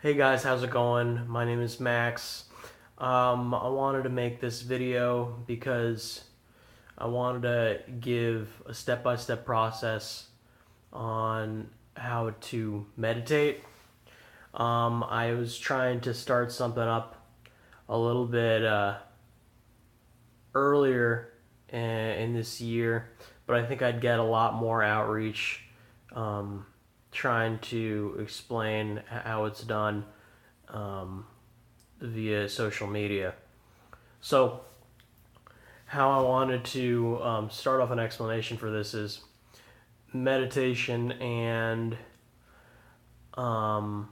Hey guys, how's it going? My name is Max. I wanted to make this video because I wanted to give a step-by-step process on how to meditate. I was trying to start something up a little bit earlier in this year, but I think I'd get a lot more outreach um, trying to explain how it's done um, via social media. So, how I wanted to start off an explanation for this is meditation and um,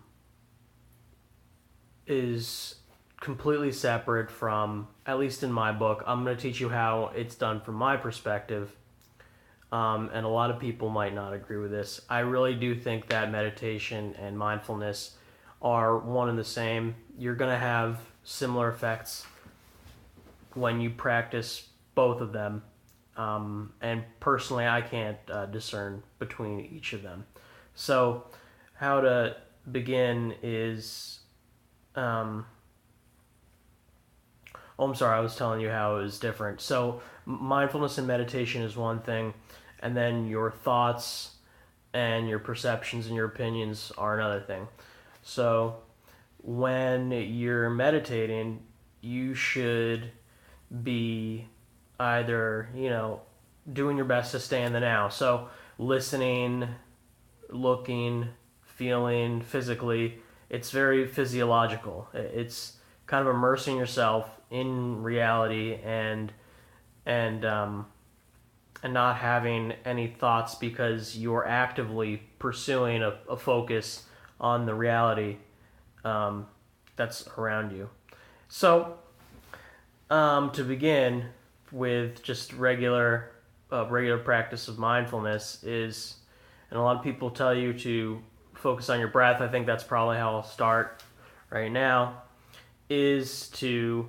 is completely separate from, at least in my book. I'm going to teach you how it's done from my perspective. And a lot of people might not agree with this. I really do think that meditation and mindfulness are one and the same. You're going to have similar effects when you practice both of them. And personally, I can't discern between each of them. So, how to begin is. I'm sorry, I was telling you how it was different. So, mindfulness and meditation is one thing, and then your thoughts and your perceptions and your opinions are another thing. So, when you're meditating, you should be either, doing your best to stay in the now. So, listening, looking, feeling physically, it's very physiological. It's kind of immersing yourself in reality and and not having any thoughts because you're actively pursuing a focus on the reality um, that's around you. So, to begin with, just regular practice of mindfulness is, and a lot of people tell you to focus on your breath. I think that's probably how I'll start right now. Is to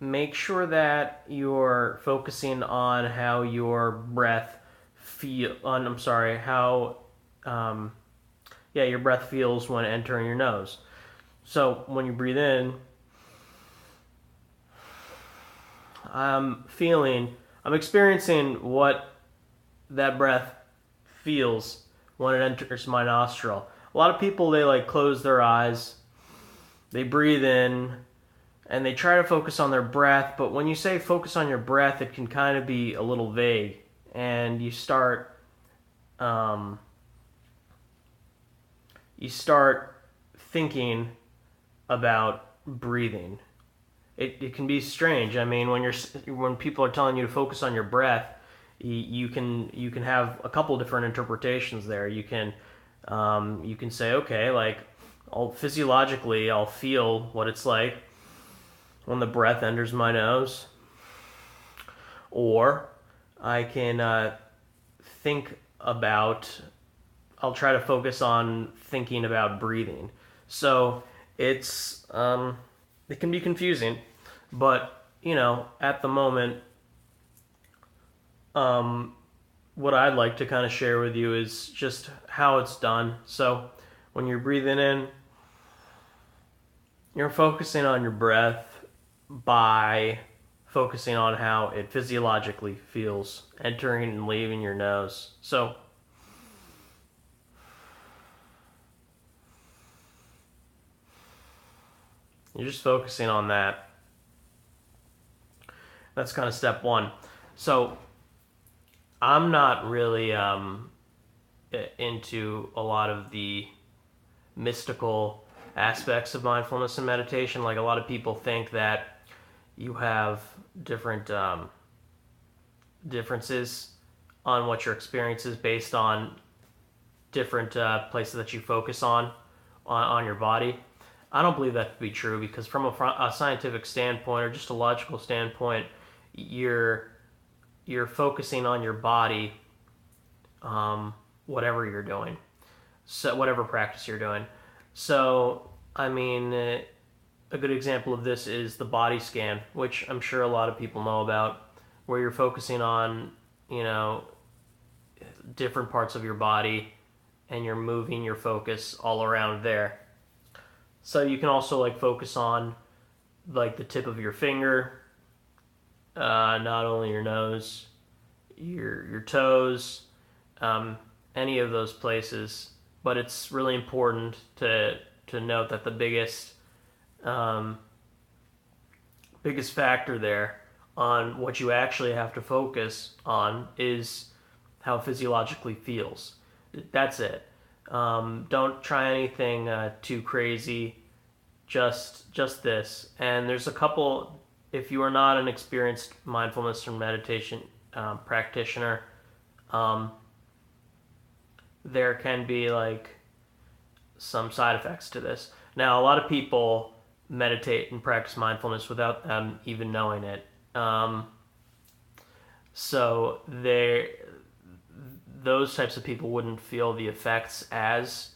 make sure that you're focusing on how your breath feel. On I'm sorry, how your breath feels when entering your nose. So when you breathe in, I'm experiencing what that breath feels when it enters my nostril. A lot of people, they like close their eyes, they breathe in, and they try to focus on their breath, but when you say focus on your breath, it can kind of be a little vague, and um, you start thinking about breathing. It can be strange. I mean, when people are telling you to focus on your breath, you can have a couple different interpretations there. You can say, okay, like physiologically, I'll feel what it's like when the breath enters my nose, or I can think about. I'll try to focus on thinking about breathing. So it can be confusing, but at the moment, um, what I'd like to kind of share with you is just how it's done. So when you're breathing in, you're focusing on your breath by focusing on how it physiologically feels entering and leaving your nose. So you're just focusing on that. That's kind of step one. So I'm not really into a lot of the mystical aspects of mindfulness and meditation. Like a lot of people think that you have different differences on what your experience is based on different places that you focus on your body. I don't believe that to be true because from a scientific standpoint or just a logical standpoint, you're you're focusing on your body, whatever you're doing, so whatever practice you're doing. So I mean, a good example of this is the body scan, which I'm sure a lot of people know about, where you're focusing on you know different parts of your body and you're moving your focus all around there. So you can also like focus on like the tip of your finger, not only your nose, your toes, any of those places. But it's really important to note that the um, biggest factor there on what you actually have to focus on is how it physiologically feels. That's it. Don't try anything too crazy. Just this. And there's a couple. If you are not an experienced mindfulness or meditation practitioner, um, there can be like some side effects to this. Now, a lot of people meditate and practice mindfulness without them even knowing it. So those types of people wouldn't feel the effects as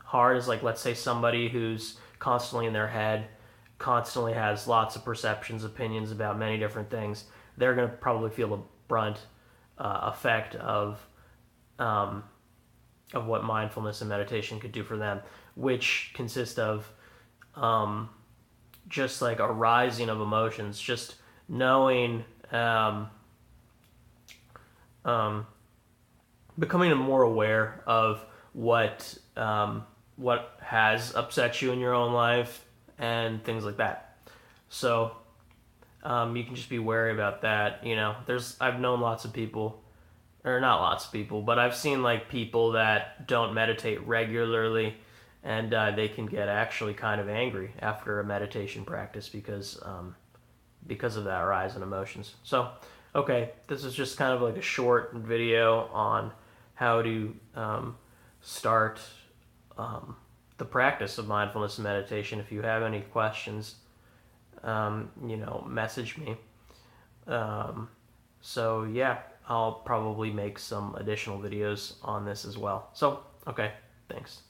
hard as, like, let's say somebody who's constantly in their head, constantly has lots of perceptions, opinions about many different things. They're going to probably feel the brunt effect um, of what mindfulness and meditation could do for them, which consist of just like a rising of emotions, just knowing, um, becoming more aware of what has upset you in your own life and things like that. So you can just be wary about that. I've known lots of people, or not lots of people, but I've seen like people that don't meditate regularly, and they can get actually kind of angry after a meditation practice because of that rise in emotions. So, okay, this is just kind of like a short video on how to start the practice of mindfulness and meditation. If you have any questions, message me. So yeah, I'll probably make some additional videos on this as well. So, okay, thanks.